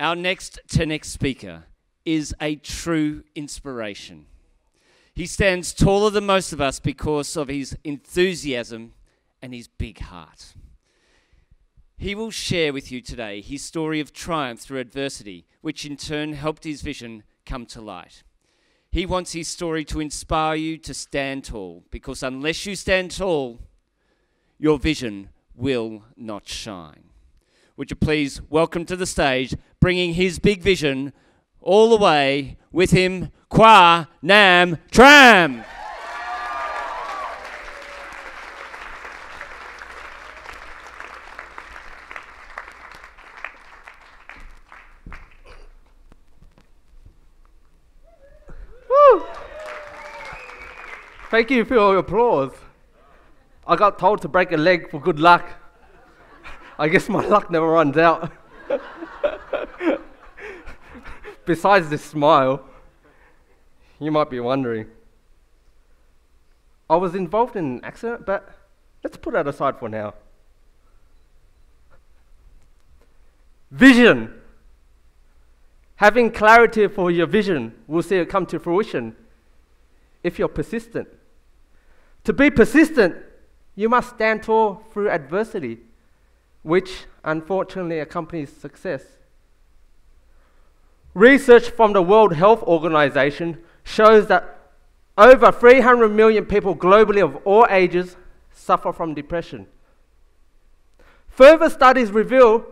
Our next TenX speaker is a true inspiration. He stands taller than most of us because of his enthusiasm and his big heart. He will share with you today his story of triumph through adversity, which in turn helped his vision come to light. He wants his story to inspire you to stand tall, because unless you stand tall, your vision will not shine. Would you please welcome to the stage, bringing his big vision all the way with him, Khoa Nam Tram. Woo! Thank you for your applause. I got told to break a leg for good luck. I guess my luck never runs out. Besides this smile, you might be wondering, I was involved in an accident, but let's put that aside for now. Vision. Having clarity for your vision will see it come to fruition if you're persistent. To be persistent, you must stand tall through adversity, which unfortunately accompanies success. Research from the World Health Organization shows that over 300 million people globally of all ages suffer from depression. Further studies reveal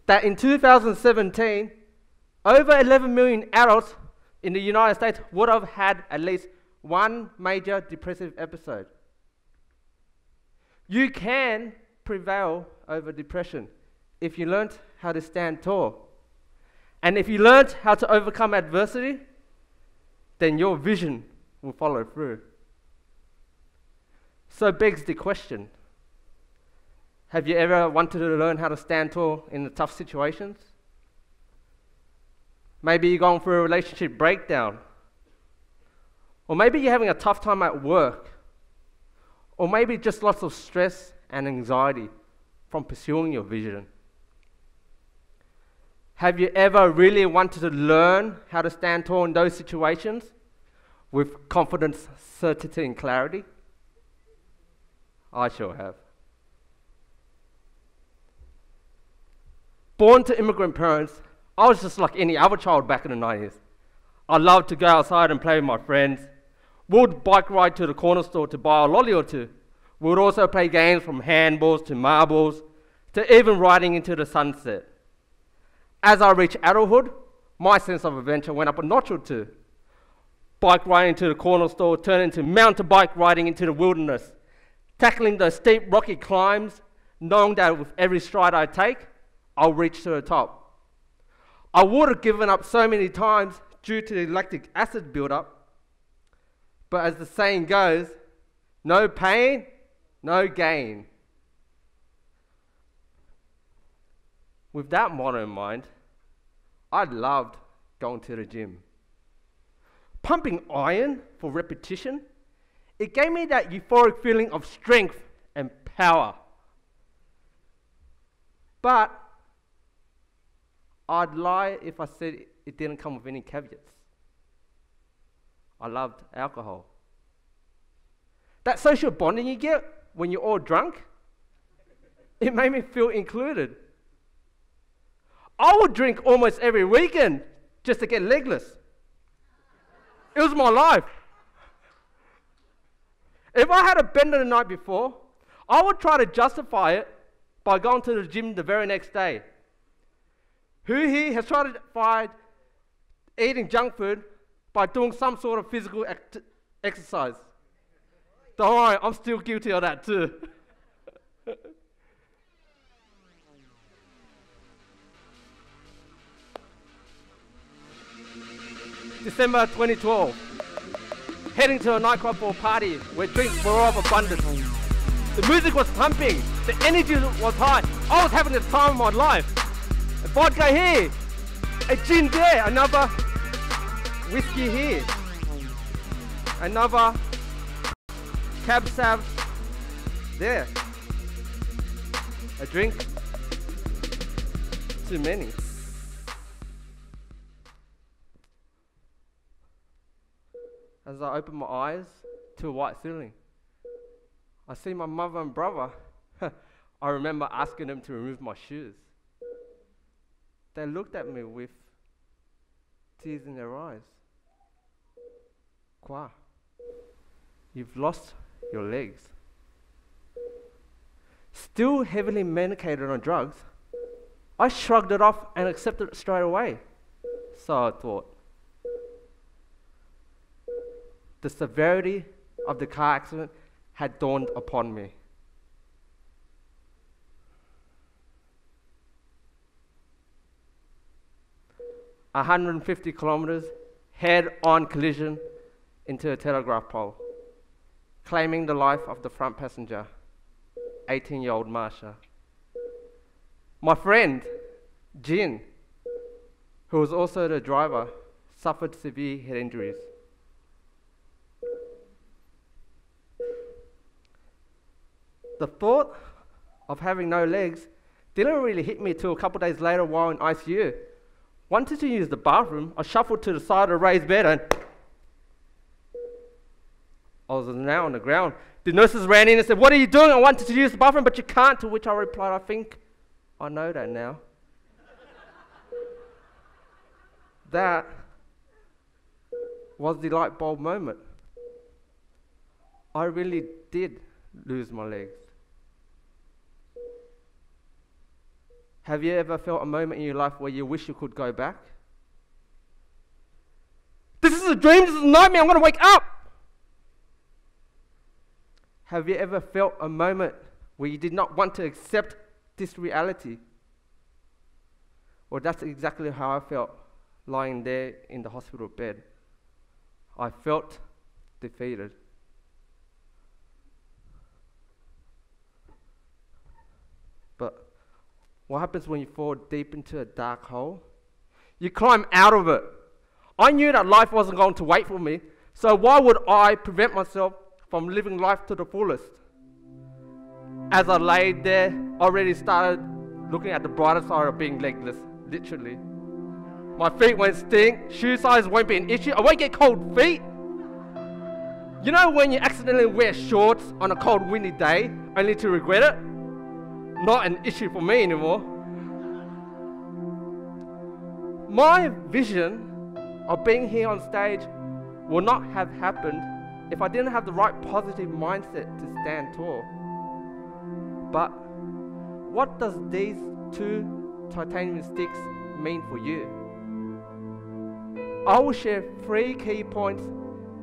that in 2017, over 11 million adults in the United States would have had at least one major depressive episode. You can prevail over depression if you learned how to stand tall. And if you learned how to overcome adversity, then your vision will follow through. So begs the question, have you ever wanted to learn how to stand tall in the tough situations? Maybe you're going through a relationship breakdown. Or maybe you're having a tough time at work. Or maybe just lots of stress and anxiety from pursuing your vision. Have you ever really wanted to learn how to stand tall in those situations with confidence, certainty, and clarity? I sure have. Born to immigrant parents, I was just like any other child back in the 90s. I loved to go outside and play with my friends. We would bike ride to the corner store to buy a lolly or two. We would also play games from handballs to marbles to even riding into the sunset. As I reached adulthood, my sense of adventure went up a notch or two. Bike riding to the corner store turned into mountain bike riding into the wilderness, tackling those steep rocky climbs, knowing that with every stride I take, I'll reach to the top. I would have given up so many times due to the lactic acid buildup, but as the saying goes, no pain, no gain. With that motto in mind, I loved going to the gym. Pumping iron for repetition, it gave me that euphoric feeling of strength and power. But I'd lie if I said it didn't come with any caveats. I loved alcohol. That social bonding you get when you're all drunk, it made me feel included. I would drink almost every weekend just to get legless. It was my life. If I had a bender the night before, I would try to justify it by going to the gym the very next day. Who here has tried to fight eating junk food by doing some sort of physical exercise? Don't worry, I'm still guilty of that too. December 2012, heading to a nightclub for a party where drinks were of abundance. The music was pumping, the energy was high. I was having the time of my life. A vodka here, a gin there, another whiskey here, another cab sav there. A drink, too many. as I open my eyes to a white ceiling. I see my mother and brother. I remember asking them to remove my shoes. They looked at me with tears in their eyes. Khoa, you've lost your legs. Still heavily medicated on drugs, I shrugged it off and accepted it straight away. So I thought. The severity of the car accident had dawned upon me. A 150 kilometers head-on collision into a telegraph pole, claiming the life of the front passenger, 18-year-old Marsha. My friend, Jin, who was also the driver, suffered severe head injuries. The thought of having no legs didn't really hit me till a couple days later while in ICU. Wanted to use the bathroom, I shuffled to the side of the raised bed and I was now on the ground. The nurses ran in and said, "What are you doing? I wanted to use the bathroom, but you can't." To which I replied, "I think I know that now." That was the light bulb moment. I really did lose my legs. Have you ever felt a moment in your life where you wish you could go back? This is a dream, this is a nightmare, I'm going to wake up! Have you ever felt a moment where you did not want to accept this reality? Well, that's exactly how I felt lying there in the hospital bed. I felt defeated. But what happens when you fall deep into a dark hole? You climb out of it. I knew that life wasn't going to wait for me, so why would I prevent myself from living life to the fullest? As I laid there, I already started looking at the brighter side of being legless, literally. My feet won't stink, shoe size won't be an issue, I won't get cold feet. You know when you accidentally wear shorts on a cold windy day, only to regret it? Not an issue for me anymore. My vision of being here on stage would not have happened if I didn't have the right positive mindset to stand tall. But what does these 2 titanium sticks mean for you? I will share 3 key points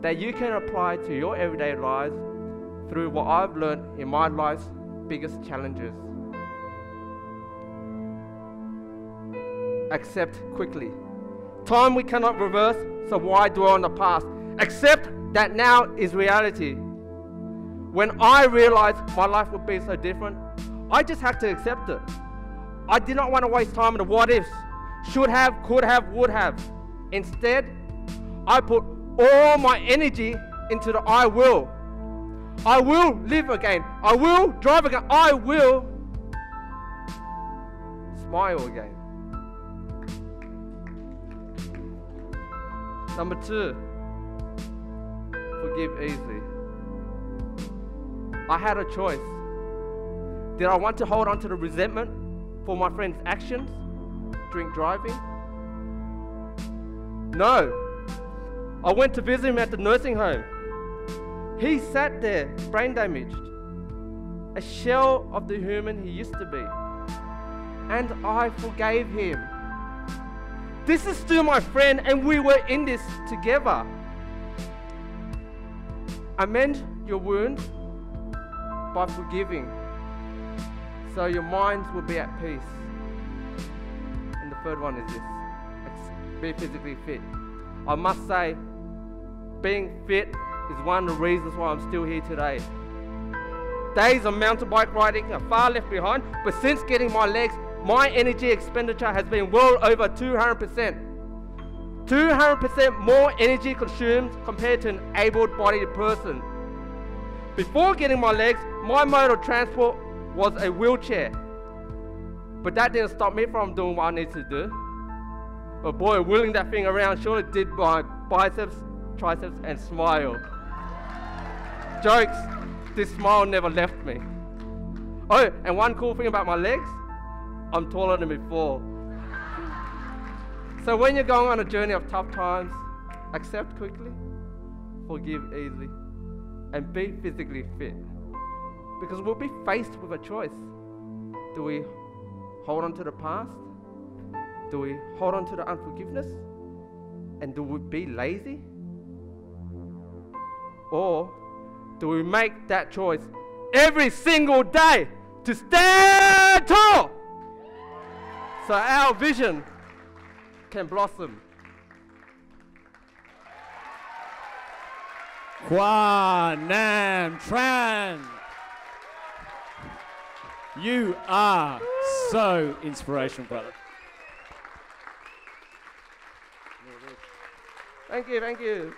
that you can apply to your everyday lives through what I've learned in my life's biggest challenges. Accept quickly. Time we cannot reverse, so why dwell on the past? Accept that now is reality. When I realized my life would be so different, I just had to accept it. I did not want to waste time on the what ifs. Should have, could have, would have. Instead, I put all my energy into the I will. I will live again. I will drive again. I will smile again. Number 2, forgive easily. I had a choice. Did I want to hold on to the resentment for my friend's actions, drink driving? No. I went to visit him at the nursing home. He sat there, brain damaged, a shell of the human he used to be. And I forgave him. This is still my friend and we were in this together. Amend your wound by forgiving, so your minds will be at peace. And the third one is this: be physically fit. I must say, being fit is one of the reasons why I'm still here today. Days of mountain bike riding are far left behind, but since getting my legs, my energy expenditure has been well over 200%. 200% more energy consumed compared to an able-bodied person. Before getting my legs, my mode of transport was a wheelchair. But that didn't stop me from doing what I needed to do. But boy, wheeling that thing around surely did my biceps triceps and smile. Jokes, this smile never left me. Oh, and one cool thing about my legs, I'm taller than before. So when you're going on a journey of tough times, accept quickly, forgive easily, and be physically fit. Because we'll be faced with a choice. Do we hold on to the past? Do we hold on to the unforgiveness? And do we be lazy? Or do we make that choice every single day to stand tall so our vision can blossom? Khoa Nam Tran. You are so inspirational, brother. Thank you, thank you.